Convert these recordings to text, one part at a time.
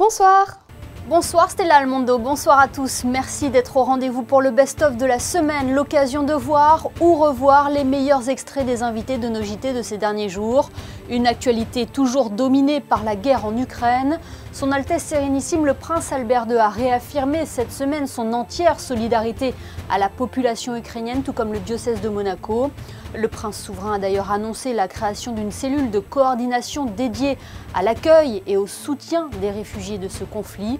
Bonsoir. Bonsoir Stella Almondo, bonsoir à tous. Merci d'être au rendez-vous pour le best-of de la semaine. L'occasion de voir ou revoir les meilleurs extraits des invités de nos JT de ces derniers jours. Une actualité toujours dominée par la guerre en Ukraine. Son Altesse Sérénissime, le Prince Albert II, a réaffirmé cette semaine son entière solidarité à la population ukrainienne, tout comme le diocèse de Monaco. Le prince souverain a d'ailleurs annoncé la création d'une cellule de coordination dédiée à l'accueil et au soutien des réfugiés de ce conflit.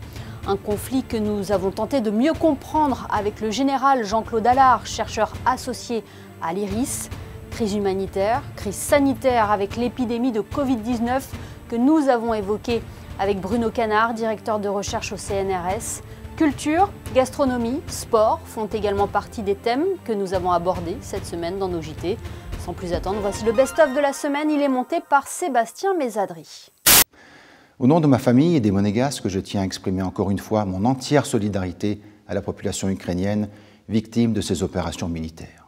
Un conflit que nous avons tenté de mieux comprendre avec le général Jean-Claude Allard, chercheur associé à l'IRIS. Crise humanitaire, crise sanitaire avec l'épidémie de Covid-19 que nous avons évoquée avec Bruno Canard, directeur de recherche au CNRS. Culture, gastronomie, sport font également partie des thèmes que nous avons abordés cette semaine dans nos JT. Sans plus attendre, voici le best-of de la semaine. Il est monté par Sébastien Mésadry. Au nom de ma famille et des Monégasques, je tiens à exprimer encore une fois mon entière solidarité à la population ukrainienne victime de ces opérations militaires.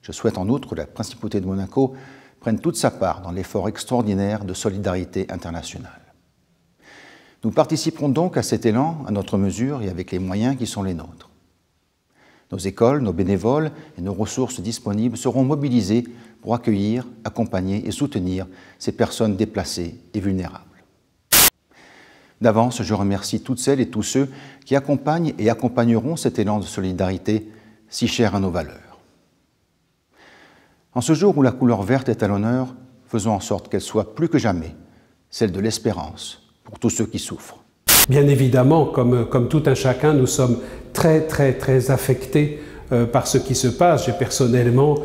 Je souhaite en outre que la Principauté de Monaco prenne toute sa part dans l'effort extraordinaire de solidarité internationale. Nous participerons donc à cet élan à notre mesure et avec les moyens qui sont les nôtres. Nos écoles, nos bénévoles et nos ressources disponibles seront mobilisés pour accueillir, accompagner et soutenir ces personnes déplacées et vulnérables. D'avance, je remercie toutes celles et tous ceux qui accompagnent et accompagneront cet élan de solidarité si cher à nos valeurs. En ce jour où la couleur verte est à l'honneur, faisons en sorte qu'elle soit plus que jamais celle de l'espérance pour tous ceux qui souffrent. Bien évidemment, comme tout un chacun, nous sommes très affectés par ce qui se passe. J'ai personnellement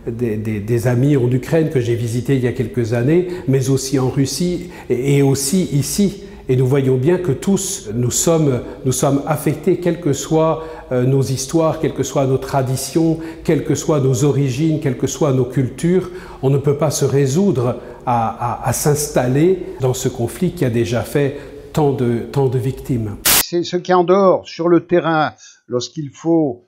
des amis en Ukraine que j'ai visités il y a quelques années, mais aussi en Russie et aussi ici. Et nous voyons bien que tous, nous sommes affectés, quelles que soient nos histoires, quelles que soient nos traditions, quelles que soient nos origines, quelles que soient nos cultures. On ne peut pas se résoudre à s'installer dans ce conflit qui a déjà fait tant de victimes. C'est ce qui est en dehors, sur le terrain, lorsqu'il faut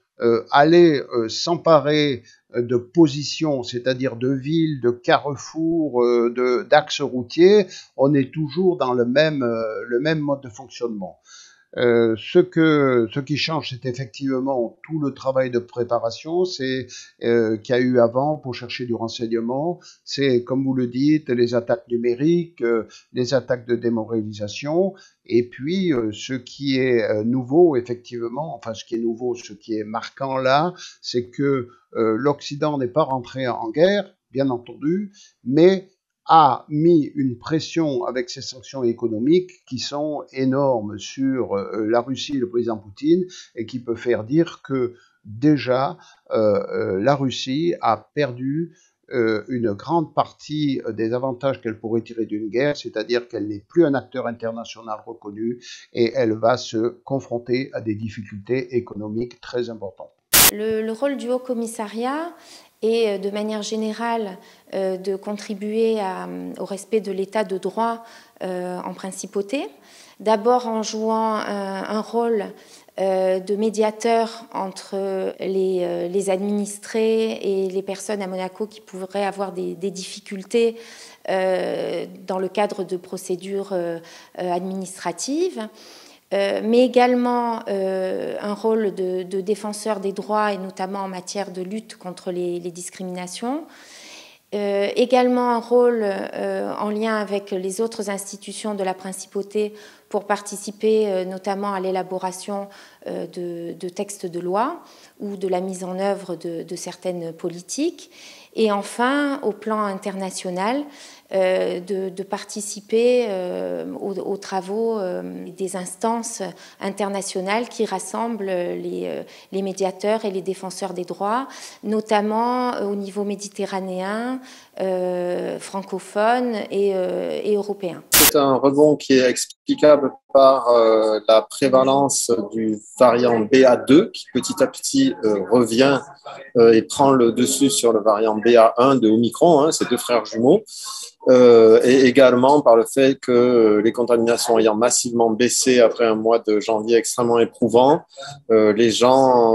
aller s'emparer de positions, c'est-à-dire de villes, de carrefours, d'axes routiers, on est toujours dans le même mode de fonctionnement. Ce qui change, c'est effectivement tout le travail de préparation, qu'il y a eu avant pour chercher du renseignement. C'est, comme vous le dites, les attaques numériques, les attaques de démoralisation. Et puis, ce qui est nouveau, effectivement, enfin, ce qui est nouveau, ce qui est marquant là, c'est que l'Occident n'est pas rentré en guerre, bien entendu, mais a mis une pression avec ces sanctions économiques qui sont énormes sur la Russie et le président Poutine et qui peut faire dire que déjà la Russie a perdu une grande partie des avantages qu'elle pourrait tirer d'une guerre, c'est-à-dire qu'elle n'est plus un acteur international reconnu et elle va se confronter à des difficultés économiques très importantes. Le rôle du Haut-Commissariat est de manière générale de contribuer au respect de l'état de droit en principauté. D'abord en jouant un rôle de médiateur entre les administrés et les personnes à Monaco qui pourraient avoir des difficultés dans le cadre de procédures administratives. Mais également un rôle de défenseur des droits et notamment en matière de lutte contre les discriminations. Également un rôle en lien avec les autres institutions de la principauté pour participer notamment à l'élaboration de textes de loi ou de la mise en œuvre de certaines politiques. Et enfin, au plan international, de participer aux travaux des instances internationales qui rassemblent les médiateurs et les défenseurs des droits, notamment au niveau méditerranéen, francophone et européen. C'est un rebond qui est explicable par la prévalence du variant BA2 qui petit à petit revient et prend le dessus sur le variant BA1 de Omicron, ces deux frères jumeaux. Et également par le fait que les contaminations ayant massivement baissé après un mois de janvier extrêmement éprouvant, les gens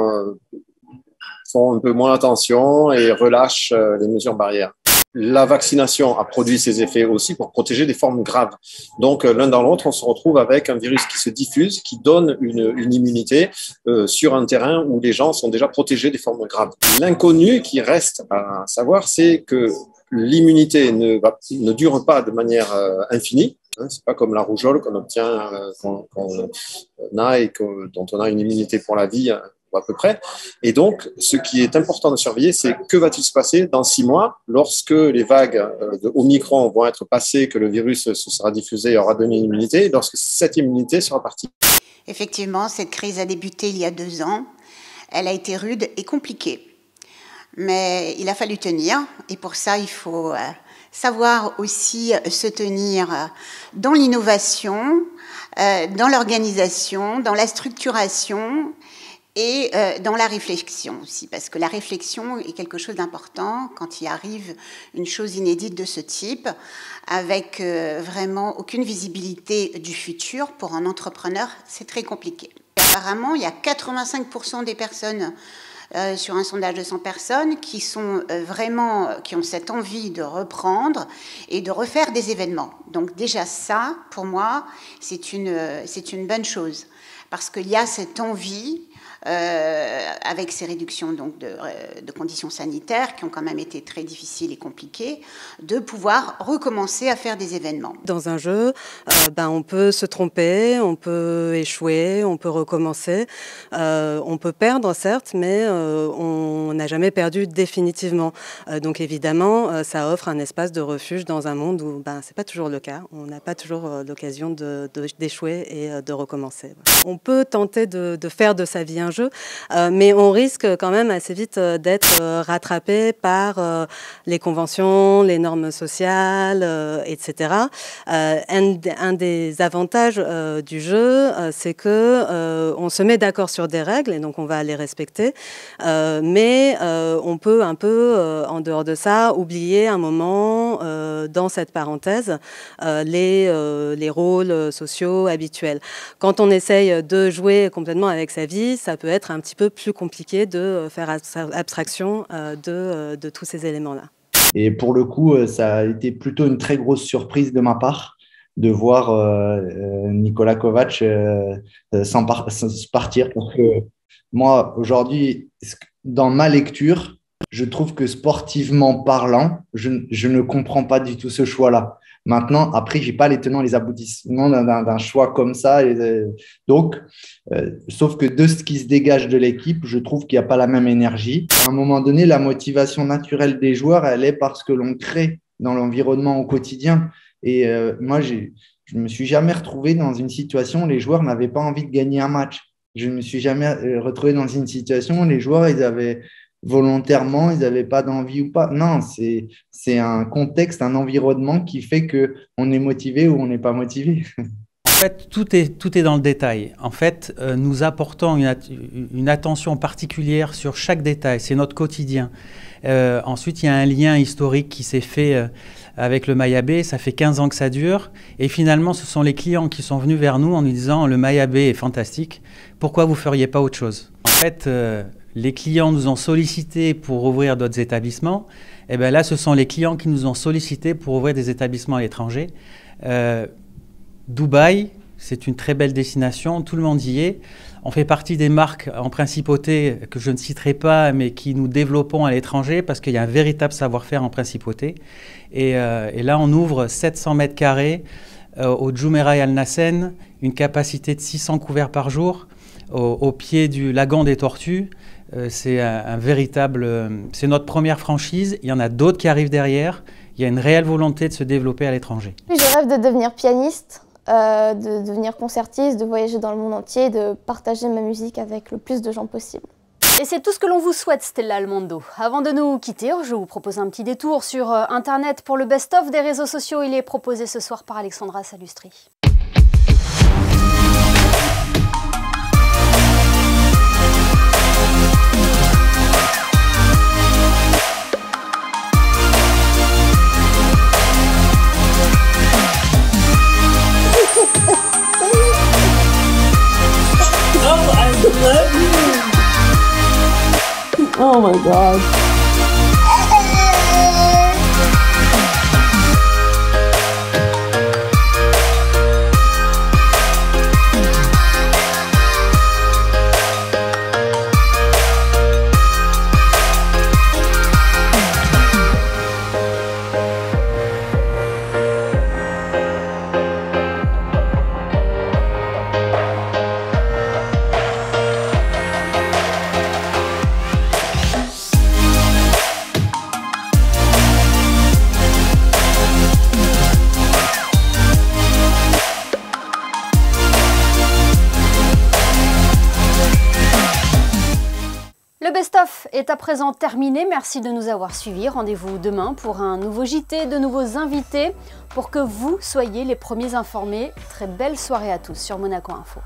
font un peu moins attention et relâchent les mesures barrières. la vaccination a produit ses effets aussi pour protéger des formes graves. Donc, l'un dans l'autre, on se retrouve avec un virus qui se diffuse, qui donne une immunité sur un terrain où les gens sont déjà protégés des formes graves. L'inconnu qui reste à savoir, c'est que l'immunité ne dure pas de manière infinie. C'est pas comme la rougeole qu'on obtient, qu'on a et dont on a une immunité pour la vie à peu près. Et donc, ce qui est important de surveiller, c'est que va-t-il se passer dans 6 mois lorsque les vagues de Omicron vont être passées, que le virus se sera diffusé et aura donné une immunité, lorsque cette immunité sera partie. Effectivement, cette crise a débuté il y a 2 ans. Elle a été rude et compliquée. Mais il a fallu tenir. Et pour ça, il faut savoir aussi se tenir dans l'innovation, dans l'organisation, dans la structuration et dans la réflexion aussi. Parce que la réflexion est quelque chose d'important quand il arrive une chose inédite de ce type, avec vraiment aucune visibilité du futur. Pour un entrepreneur, c'est très compliqué. Apparemment, il y a 85% des personnes sur un sondage de 100 personnes qui sont qui ont cette envie de reprendre et de refaire des événements. Donc déjà ça, pour moi, c'est une bonne chose parce qu'il y a cette envie avec ces réductions donc de conditions sanitaires qui ont quand même été très difficiles et compliquées, de pouvoir recommencer à faire des événements. Dans un jeu, on peut se tromper, on peut échouer, on peut recommencer, on peut perdre certes, mais on n'a jamais perdu définitivement. Donc évidemment, ça offre un espace de refuge dans un monde où c'est pas toujours le cas. On n'a pas toujours l'occasion d'échouer et de recommencer. On peut tenter de faire de sa vie un jeu, mais on risque quand même assez vite d'être rattrapé par les conventions, les normes sociales, etc. Un des avantages du jeu, c'est que on se met d'accord sur des règles et donc on va les respecter, mais on peut un peu, en dehors de ça, oublier un moment dans cette parenthèse les rôles sociaux habituels. Quand on essaye de jouer complètement avec sa vie, ça peut être un petit peu plus compliqué de faire abstraction de tous ces éléments-là. Et pour le coup, ça a été plutôt une très grosse surprise de ma part de voir Nikola Kovač partir. Parce que moi, aujourd'hui, dans ma lecture, je trouve que sportivement parlant, je ne comprends pas du tout ce choix-là. Maintenant, après, je n'ai pas les tenants, les aboutissements d'un choix comme ça. Sauf que de ce qui se dégage de l'équipe, je trouve qu'il n'y a pas la même énergie. À un moment donné, la motivation naturelle des joueurs, elle est parce que l'on crée dans l'environnement au quotidien. Et moi, je ne me suis jamais retrouvé dans une situation où les joueurs n'avaient pas envie de gagner un match. Je ne me suis jamais retrouvé dans une situation où les joueurs, ils avaient volontairement, ils n'avaient pas d'envie ou pas. Non, c'est un contexte, un environnement qui fait qu'on est motivé ou on n'est pas motivé. En fait, tout est dans le détail. En fait, nous apportons une attention particulière sur chaque détail. C'est notre quotidien. Ensuite, il y a un lien historique qui s'est fait avec le Maya Bay. Ça fait 15 ans que ça dure. Et finalement, ce sont les clients qui sont venus vers nous en nous disant « Le Maya Bay est fantastique. Pourquoi vous ne feriez pas autre chose ?» En fait, les clients nous ont sollicité pour ouvrir d'autres établissements. Et bien là, ce sont les clients qui nous ont sollicité pour ouvrir des établissements à l'étranger. Dubaï, c'est une très belle destination, tout le monde y est. On fait partie des marques en principauté que je ne citerai pas, mais qui nous développons à l'étranger parce qu'il y a un véritable savoir-faire en principauté. Et là, on ouvre 700 mètres carrés au Jumeirah Al Nassen, une capacité de 600 couverts par jour, au pied du lagon des Tortues. C'est c'est notre première franchise. Il y en a d'autres qui arrivent derrière. Il y a une réelle volonté de se développer à l'étranger. Je rêve de devenir pianiste, de devenir concertiste, de voyager dans le monde entier, de partager ma musique avec le plus de gens possible. Et c'est tout ce que l'on vous souhaite, Stella Almondo. Avant de nous quitter, je vous propose un petit détour sur Internet pour le best-of des réseaux sociaux. Il est proposé ce soir par Alexandra Salustri. Oh my God. best-of est à présent terminé. Merci de nous avoir suivis. Rendez-vous demain pour un nouveau JT, de nouveaux invités, pour que vous soyez les premiers informés. Très belle soirée à tous sur Monaco Info.